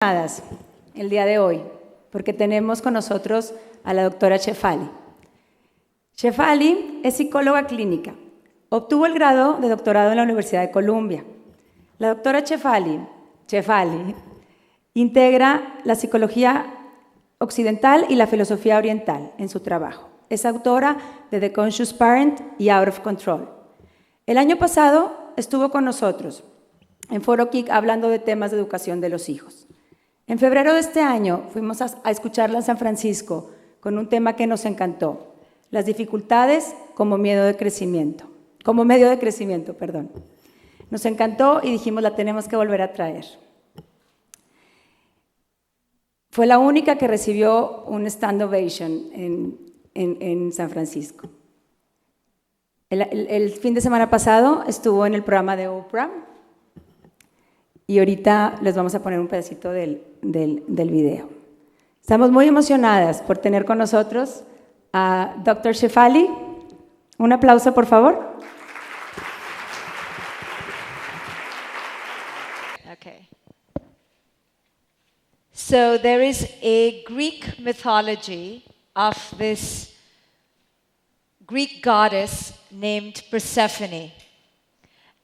Emocionadas el día de hoy, porque tenemos con nosotros a la doctora Shefali. Shefali es psicóloga clínica. Obtuvo el grado de doctorado en la Universidad de Columbia. La doctora Shefali integra la psicología occidental y la filosofía oriental en su trabajo. Es autora de The Conscious Parent y Out of Control. El año pasado estuvo con nosotros en Foro Kick hablando de temas de educación de los hijos. En febrero de este año fuimos a escucharla en San Francisco con un tema que nos encantó: las dificultades como medio de crecimiento. Nos encantó y dijimos, la tenemos que volver a traer. Fue la única que recibió un stand ovation en San Francisco. El fin de semana pasado estuvo en el programa de Oprah y ahorita les vamos a poner un pedacito del video. Estamos muy emocionadas por tener con nosotros a Dr. Shefali. Un aplauso, por favor. Okay. So there is a Greek mythology of this Greek goddess named Persephone.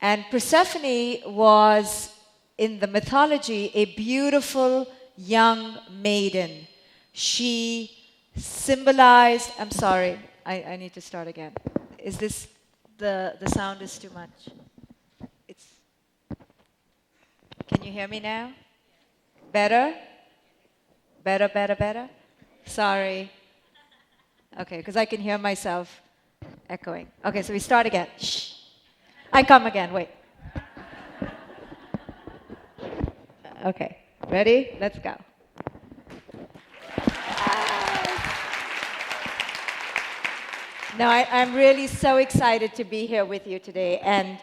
And Persephone was, in the mythology, a beautiful young maiden. She symbolized, I'm sorry, I need to start again. Is this, the sound is too much? Can you hear me now? Better? Better? Sorry. Okay, because I can hear myself echoing. Okay, so we start again. Shh. I come again, wait. Okay, ready? Let's go. No, I'm really so excited to be here with you today, and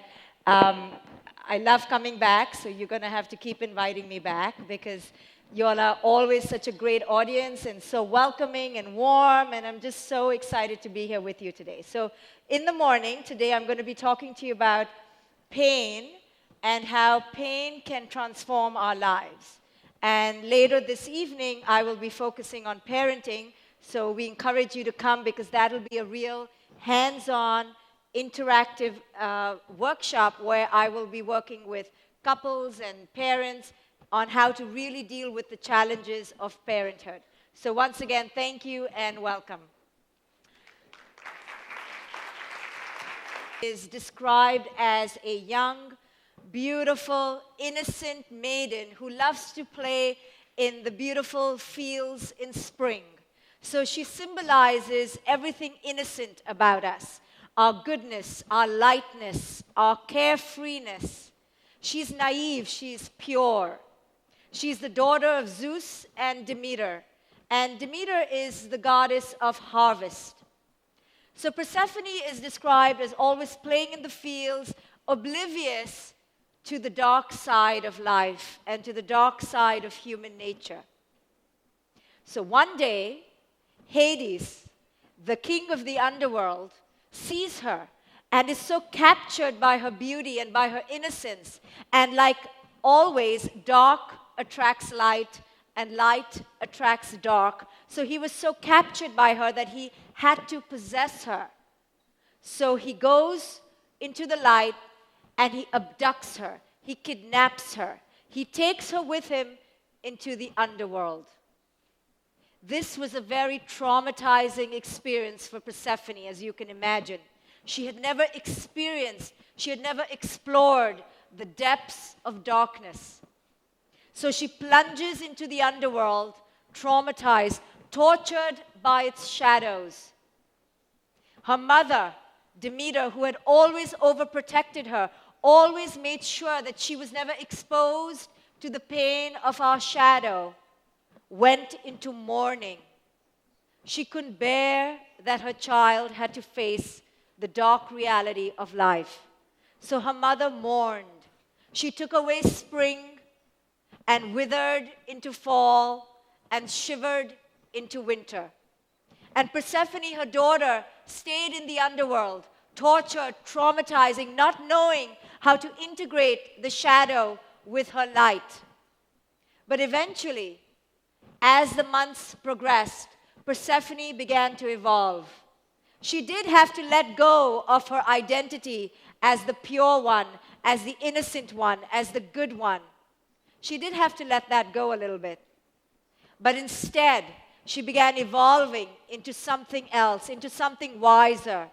I love coming back, so you're going to have to keep inviting me back because you all are always such a great audience and so welcoming and warm, and I'm just so excited to be here with you today. So in the morning, today I'm going to be talking to you about pain and how pain can transform our lives. And later this evening, I will be focusing on parenting, so we encourage you to come because that'll be a real hands-on, interactive workshop where I will be working with couples and parents on how to really deal with the challenges of parenthood. So once again, thank you and welcome. Is described as a young, beautiful, innocent maiden who loves to play in the beautiful fields in spring. So she symbolizes everything innocent about us. Our goodness, our lightness, our carefreeness. She's naive, she's pure. She's the daughter of Zeus and Demeter. And Demeter is the goddess of harvest. So Persephone is described as always playing in the fields, oblivious to the dark side of life and to the dark side of human nature. So one day, Hades, the king of the underworld, sees her and is so captured by her beauty and by her innocence. And like always, dark attracts light and light attracts dark. So he was so captured by her that he had to possess her. So he goes into the light and he abducts her. He kidnaps her. He takes her with him into the underworld. This was a very traumatizing experience for Persephone, as you can imagine. She had never experienced, she had never explored the depths of darkness. So she plunges into the underworld, traumatized, tortured by its shadows. Her mother, Demeter, who had always overprotected her, always made sure that she was never exposed to the pain of our shadow, went into mourning. She couldn't bear that her child had to face the dark reality of life. So her mother mourned. She took away spring and withered into fall and shivered into winter. And Persephone, her daughter, stayed in the underworld, tortured, traumatizing, not knowing how to integrate the shadow with her light. But eventually, as the months progressed, Persephone began to evolve. She did have to let go of her identity as the pure one, as the innocent one, as the good one. She did have to let that go a little bit. But instead, she began evolving into something else, into something wiser,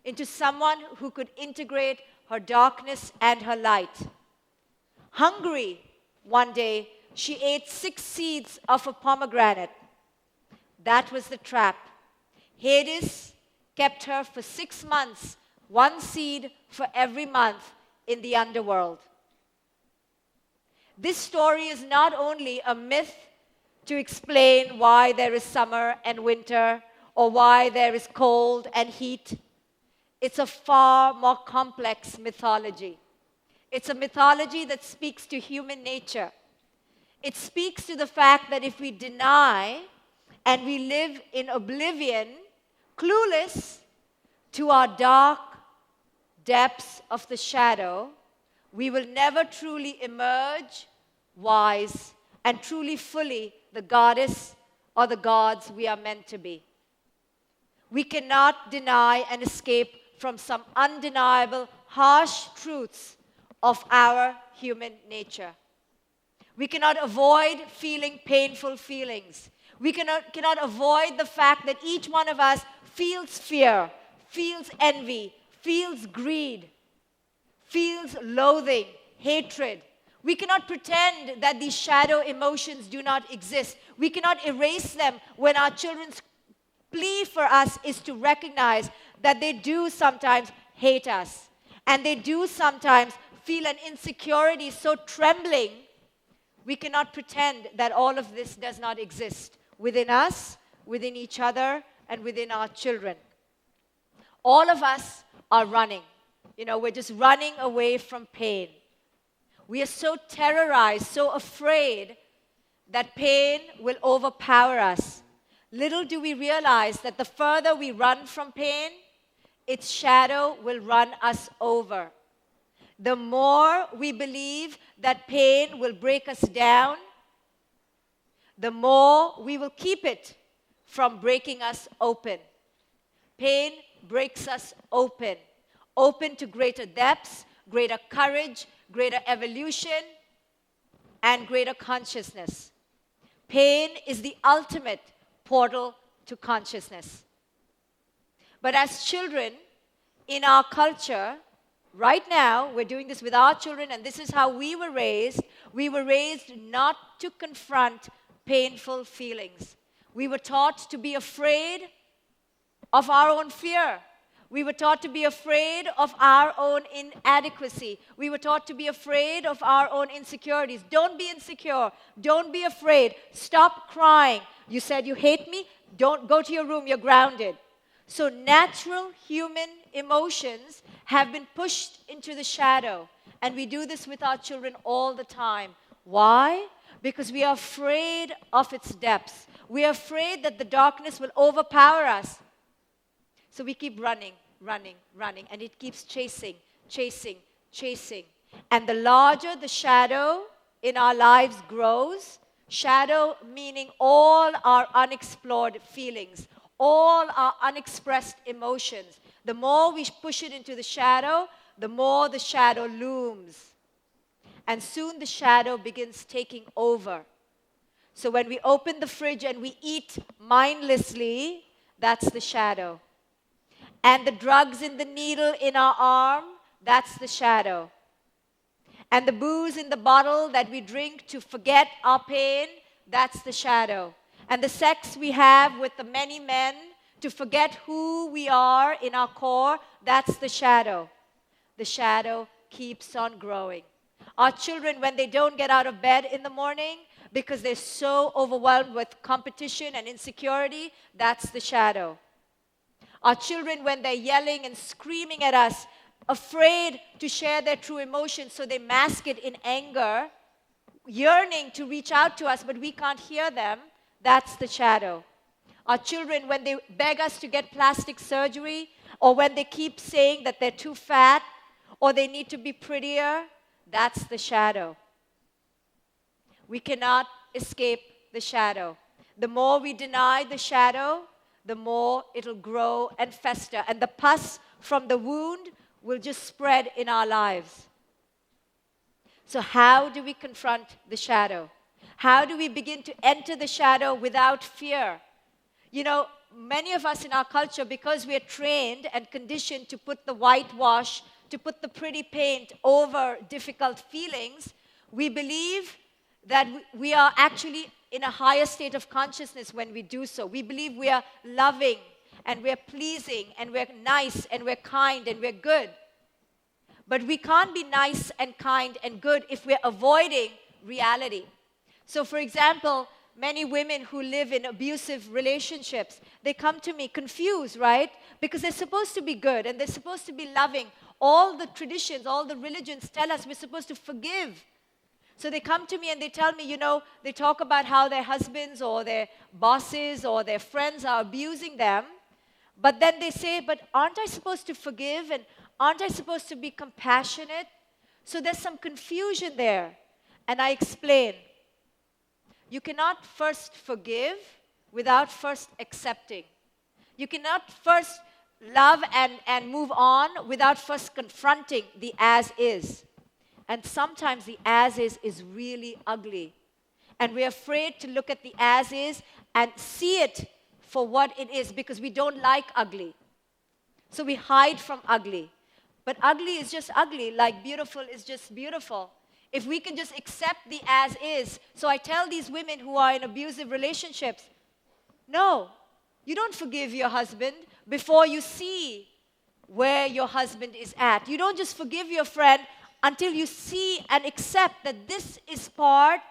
into someone who could integrate her darkness and her light. Hungry, one day, she ate 6 seeds of a pomegranate. That was the trap. Hades kept her for 6 months, 1 seed for every month in the underworld. This story is not only a myth to explain why there is summer and winter, or why there is cold and heat. It's a far more complex mythology. It's a mythology that speaks to human nature. It speaks to the fact that if we deny and we live in oblivion, clueless to our dark depths of the shadow, we will never truly emerge wise and truly fully the goddess or the gods we are meant to be. We cannot deny and escape from some undeniable, harsh truths of our human nature. We cannot avoid feeling painful feelings. We cannot avoid the fact that each one of us feels fear, feels envy, feels greed, feels loathing, hatred. We cannot pretend that these shadow emotions do not exist. We cannot erase them when our children's plea for us is to recognize that they do sometimes hate us. And they do sometimes feel an insecurity so trembling. We cannot pretend that all of this does not exist within us, within each other, and within our children. All of us are running. We're just running away from pain. We are so terrorized, so afraid that pain will overpower us. Little do we realize that the further we run from pain, its shadow will run us over. The more we believe that pain will break us down, the more we will keep it from breaking us open. Pain breaks us open to greater depths, greater courage, greater evolution, and greater consciousness. Pain is the ultimate portal to consciousness. But as children, in our culture, right now, we're doing this with our children, and this is how we were raised. We were raised not to confront painful feelings. We were taught to be afraid of our own fear. We were taught to be afraid of our own inadequacy. We were taught to be afraid of our own insecurities. Don't be insecure. Don't be afraid. Stop crying. You said you hate me? Don't go to your room. You're grounded. So natural human emotions have been pushed into the shadow. And we do this with our children all the time. Why? Because we are afraid of its depths. We are afraid that the darkness will overpower us. So we keep running, and it keeps chasing. And the larger the shadow in our lives grows, shadow meaning all our unexplored feelings, all our unexpressed emotions, the more we push it into the shadow, the more the shadow looms. And soon the shadow begins taking over. So when we open the fridge and we eat mindlessly, that's the shadow. And the drugs in the needle in our arm, that's the shadow. And the booze in the bottle that we drink to forget our pain, that's the shadow. And the sex we have with the many men to forget who we are in our core, that's the shadow. The shadow keeps on growing. Our children, when they don't get out of bed in the morning because they're so overwhelmed with competition and insecurity, that's the shadow. Our children, when they're yelling and screaming at us, afraid to share their true emotions, so they mask it in anger, yearning to reach out to us, but we can't hear them, that's the shadow. Our children, when they beg us to get plastic surgery, or when they keep saying that they're too fat, or they need to be prettier, that's the shadow. We cannot escape the shadow. The more we deny the shadow, the more it'll grow and fester. And the pus from the wound will just spread in our lives. So how do we confront the shadow? How do we begin to enter the shadow without fear? You know, many of us in our culture, because we are trained and conditioned to put the whitewash, to put the pretty paint over difficult feelings, we believe that we are actually in a higher state of consciousness when we do so. We believe we are loving and we're pleasing and we're nice and we're kind and we're good. But we can't be nice and kind and good if we're avoiding reality. So for example, many women who live in abusive relationships, they come to me confused, right? Because they're supposed to be good and they're supposed to be loving. All the traditions, all the religions tell us we're supposed to forgive. So they come to me and they tell me, you know, they talk about how their husbands or their bosses or their friends are abusing them. But then they say, but aren't I supposed to forgive and aren't I supposed to be compassionate? So there's some confusion there. And I explain, you cannot first forgive without first accepting. You cannot first love and move on without first confronting the as is. And sometimes the as is really ugly. And we're afraid to look at the as is and see it for what it is because we don't like ugly. So we hide from ugly. But ugly is just ugly, like beautiful is just beautiful. If we can just accept the as is. So I tell these women who are in abusive relationships, no, you don't forgive your husband before you see where your husband is at. You don't just forgive your friend until you see and accept that this is part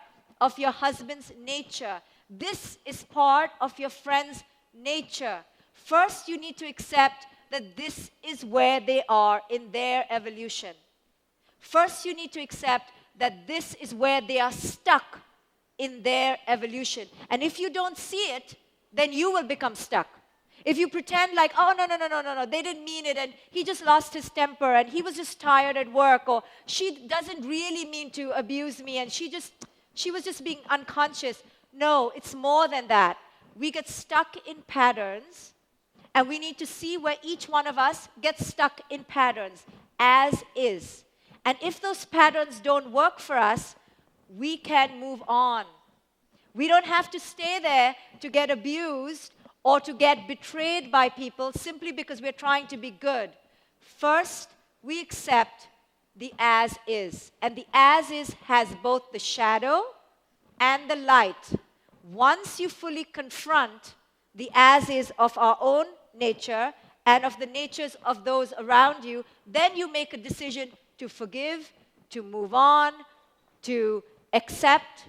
of your husband's nature. This is part of your friend's nature. First, you need to accept that this is where they are in their evolution. First, you need to accept that this is where they are stuck in their evolution. And if you don't see it, then you will become stuck. If you pretend like, oh, no, they didn't mean it, and he just lost his temper, and he was just tired at work, or she doesn't really mean to abuse me, and she was just being unconscious. No, it's more than that. We get stuck in patterns, and we need to see where each one of us gets stuck in patterns, as is. And if those patterns don't work for us, we can move on. We don't have to stay there to get abused or to get betrayed by people simply because we're trying to be good. First, we accept the as is. And the as is has both the shadow and the light. Once you fully confront the as is of our own nature and of the natures of those around you, then you make a decision to forgive, to move on, to accept.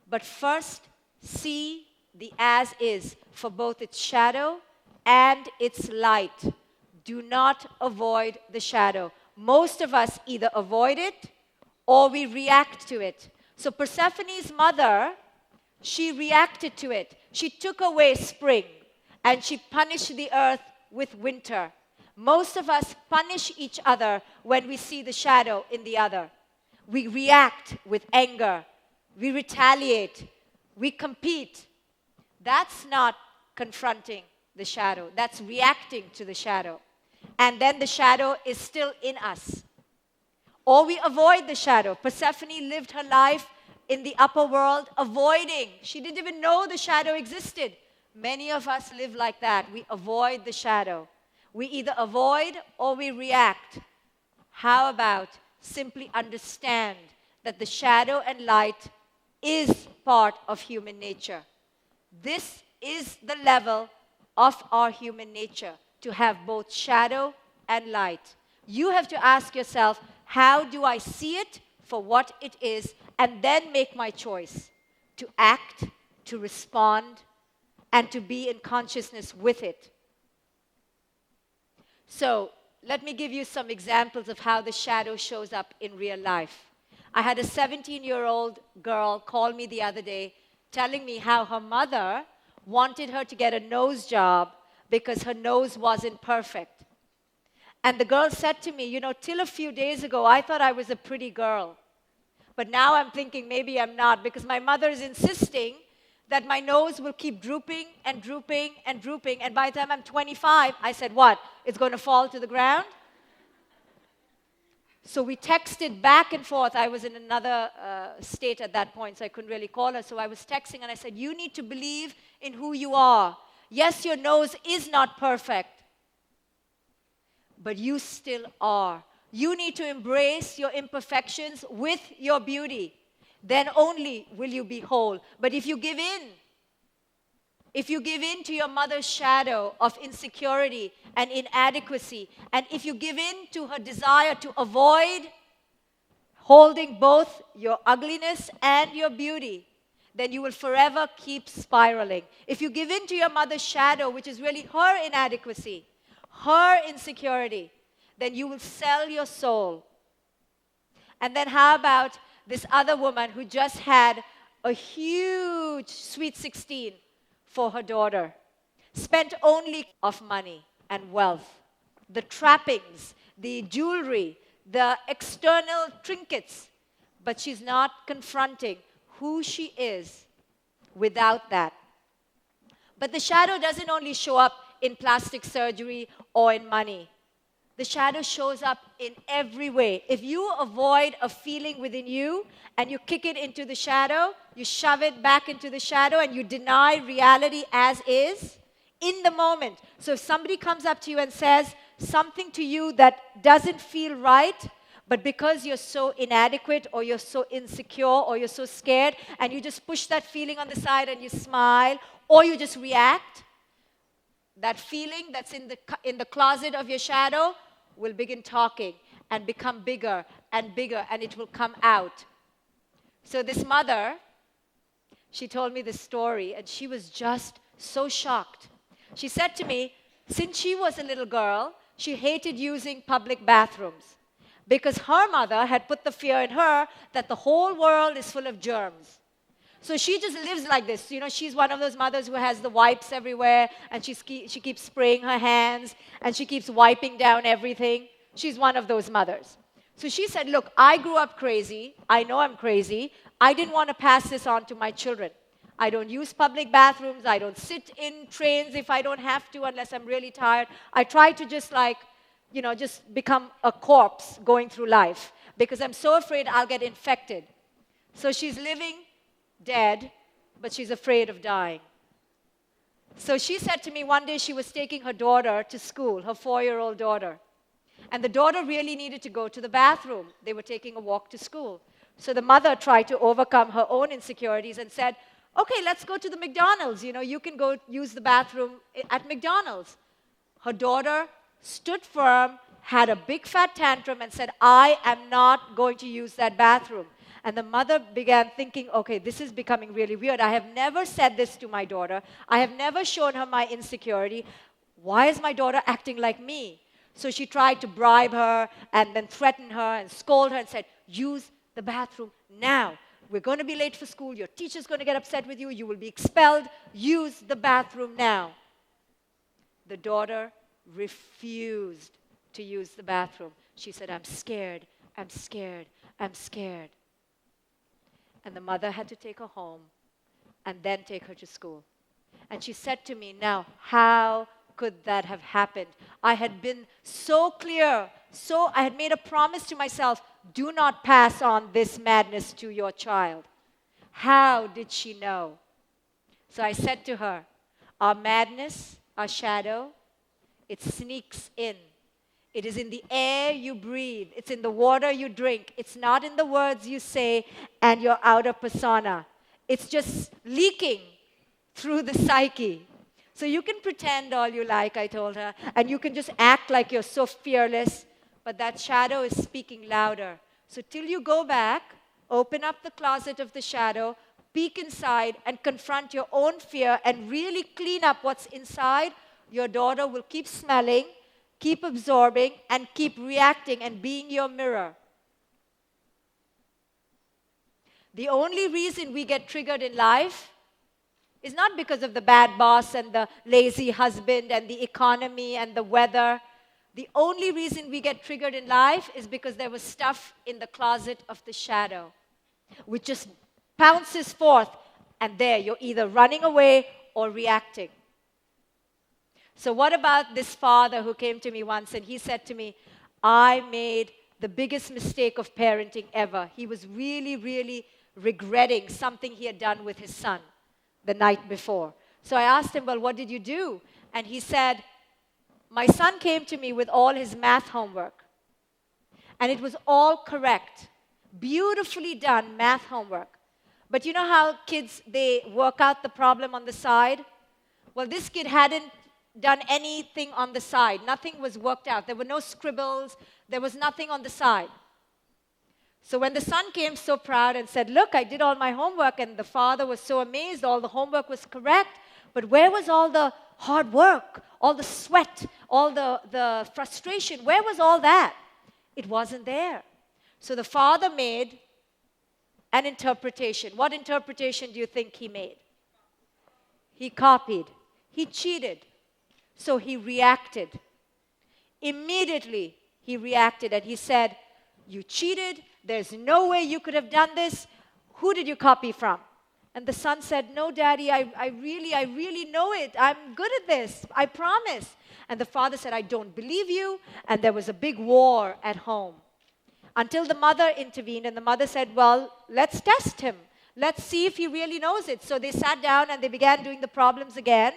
But first, see the as is for both its shadow and its light. Do not avoid the shadow. Most of us either avoid it or we react to it. So Persephone's mother, she reacted to it. She took away spring and she punished the earth with winter. Most of us punish each other when we see the shadow in the other. We react with anger. We retaliate. We compete. That's not confronting the shadow. That's reacting to the shadow. And then the shadow is still in us. Or we avoid the shadow. Persephone lived her life in the upper world avoiding. She didn't even know the shadow existed. Many of us live like that. We avoid the shadow. We either avoid or we react. How about simply understand that the shadow and light is part of human nature? This is the level of our human nature, to have both shadow and light. You have to ask yourself, how do I see it for what it is, and then make my choice to act, to respond, and to be in consciousness with it. So, let me give you some examples of how the shadow shows up in real life. I had a 17-year-old girl call me the other day telling me how her mother wanted her to get a nose job because her nose wasn't perfect. And the girl said to me, you know, till a few days ago, I thought I was a pretty girl. But now I'm thinking maybe I'm not, because my mother is insisting that my nose will keep drooping and drooping and drooping. And by the time I'm 25, I said, what? It's going to fall to the ground? So we texted back and forth. I was in another state at that point, so I couldn't really call her. So I was texting, and I said, you need to believe in who you are. Yes, your nose is not perfect, but you still are. You need to embrace your imperfections with your beauty. Then only will you be whole. But if you give in to your mother's shadow of insecurity and inadequacy, and if you give in to her desire to avoid holding both your ugliness and your beauty, then you will forever keep spiraling. If you give in to your mother's shadow, which is really her inadequacy, her insecurity, then you will sell your soul. And then how about this other woman who just had a huge sweet 16 for her daughter, spent only of money and wealth, the trappings, the jewelry, the external trinkets, but she's not confronting who she is without that. But the shadow doesn't only show up in plastic surgery or in money. The shadow shows up in every way. If you avoid a feeling within you and you kick it into the shadow, you shove it back into the shadow and you deny reality as is in the moment. So if somebody comes up to you and says something to you that doesn't feel right, but because you're so inadequate or you're so insecure or you're so scared and you just push that feeling on the side and you smile or you just react, that feeling that's in the closet of your shadow will begin talking and become bigger, and it will come out. So this mother, she told me this story, and she was just so shocked. She said to me, since she was a little girl, she hated using public bathrooms because her mother had put the fear in her that the whole world is full of germs. So she just lives like this. You know, she's one of those mothers who has the wipes everywhere, and she keeps spraying her hands, and she keeps wiping down everything. She's one of those mothers. So she said, look, I grew up crazy. I know I'm crazy. I didn't want to pass this on to my children. I don't use public bathrooms. I don't sit in trains if I don't have to unless I'm really tired. I try to just just become a corpse going through life because I'm so afraid I'll get infected. So she's living dead, but she's afraid of dying. So she said to me one day she was taking her daughter to school, her 4-year-old daughter. And the daughter really needed to go to the bathroom. They were taking a walk to school. So the mother tried to overcome her own insecurities and said, okay, let's go to the McDonald's. You know, you can go use the bathroom at McDonald's. Her daughter stood firm, had a big fat tantrum and said, I am not going to use that bathroom. And the mother began thinking, okay, this is becoming really weird. I have never said this to my daughter. I have never shown her my insecurity. Why is my daughter acting like me? So she tried to bribe her and then threaten her and scold her and said, use the bathroom now. We're going to be late for school. Your teacher's going to get upset with you. You will be expelled. Use the bathroom now. The daughter refused to use the bathroom. She said, I'm scared. I'm scared. I'm scared. And the mother had to take her home and then take her to school. And she said to me, now, how could that have happened? I had been so clear. So I had made a promise to myself, do not pass on this madness to your child. How did she know? So I said to her, our madness, our shadow, it sneaks in. It is in the air you breathe. It's in the water you drink. It's not in the words you say and your outer persona. It's just leaking through the psyche. So you can pretend all you like, I told her, and you can just act like you're so fearless, but that shadow is speaking louder. So till you go back, open up the closet of the shadow, peek inside, and confront your own fear and really clean up what's inside, your daughter will keep smelling, keep absorbing, and keep reacting and being your mirror. The only reason we get triggered in life is not because of the bad boss and the lazy husband and the economy and the weather. The only reason we get triggered in life is because there was stuff in the closet of the shadow. which just pounces forth, and there you're either running away or reacting. So what about this father who came to me once and he said to me, I made the biggest mistake of parenting ever. He was really, really regretting something he had done with his son the night before. So I asked him, well, what did you do? And he said, my son came to me with all his math homework. And it was all correct. Beautifully done math homework. But you know how kids, they work out the problem on the side? Well, this kid hadn't done anything on the side. Nothing was worked out. There were no scribbles. There was nothing on the side. So when the son came so proud and said, look, I did all my homework, and the father was so amazed, all the homework was correct, but where was all the hard work, all the sweat, all the frustration? Where was all that? It wasn't there. So the father made an interpretation. What interpretation do you think he made? He copied. He cheated. So he reacted. Immediately, he reacted and he said, you cheated. There's no way you could have done this. Who did you copy from? And the son said, no, Daddy, I really know it. I'm good at this. I promise. And the father said, I don't believe you. And there was a big war at home. Until the mother intervened, and the mother said, well, let's test him. Let's see if he really knows it. So they sat down and they began doing the problems again.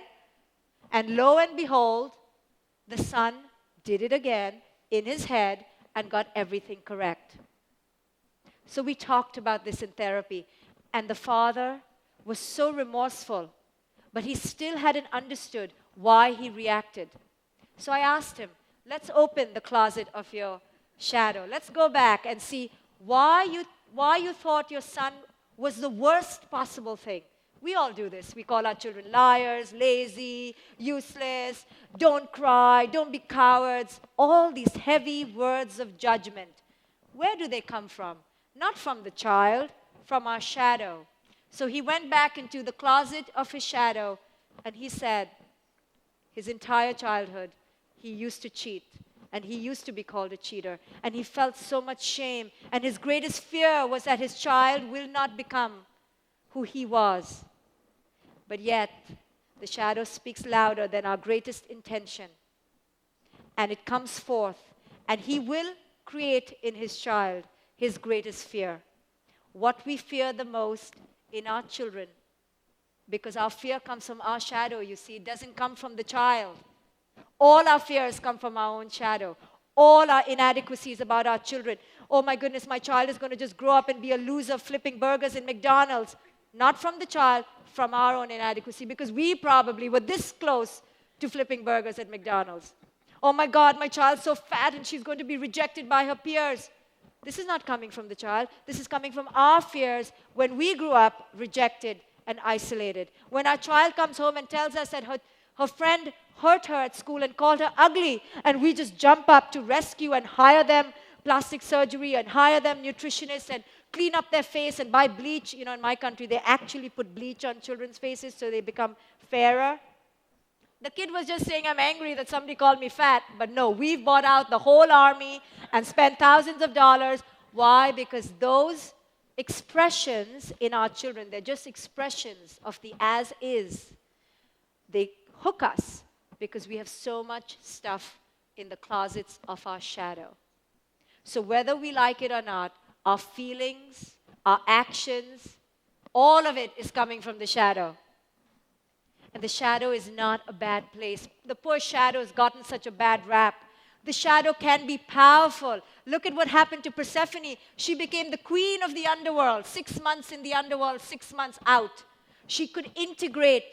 And lo and behold, the son did it again in his head and got everything correct. So we talked about this in therapy. And the father was so remorseful, but he still hadn't understood why he reacted. So I asked him, let's open the closet of your shadow. Let's go back and see why you thought your son was the worst possible thing. We all do this. We call our children liars, lazy, useless, don't cry, don't be cowards. All these heavy words of judgment. Where do they come from? Not from the child, from our shadow. So he went back into the closet of his shadow and he said, his entire childhood, he used to cheat. And he used to be called a cheater. And he felt so much shame. And his greatest fear was that his child will not become who he was. But yet, the shadow speaks louder than our greatest intention. And it comes forth. And he will create in his child his greatest fear. What we fear the most in our children. Because our fear comes from our shadow, you see. It doesn't come from the child. All our fears come from our own shadow. All our inadequacies about our children. Oh my goodness, my child is going to just grow up and be a loser flipping burgers in McDonald's. Not from the child, from our own inadequacy. Because we probably were this close to flipping burgers at McDonald's. Oh my God, my child's so fat and she's going to be rejected by her peers. This is not coming from the child. This is coming from our fears when we grew up rejected and isolated. When our child comes home and tells us that her friend hurt her at school and called her ugly, and we just jump up to rescue and hire them plastic surgery and hire them nutritionists and clean up their face and buy bleach. You know, in my country, they actually put bleach on children's faces so they become fairer. The kid was just saying, I'm angry that somebody called me fat. But no, we've bought out the whole army and spent thousands of dollars. Why? Because those expressions in our children, they're just expressions of the as is. They hook us because we have so much stuff in the closets of our shadow. So whether we like it or not, our feelings, our actions, all of it is coming from the shadow. And the shadow is not a bad place. The poor shadow has gotten such a bad rap. The shadow can be powerful. Look at what happened to Persephone. She became the queen of the underworld. 6 months in the underworld, 6 months out. She could integrate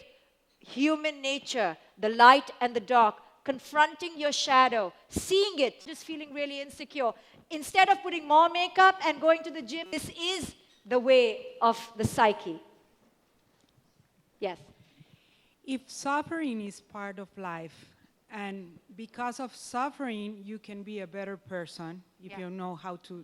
human nature, the light and the dark, confronting your shadow, seeing it, just feeling really insecure. Instead of putting more makeup and going to the gym, this is the way of the psyche. Yes? If suffering is part of life, and because of suffering, you can be a better person if you know how to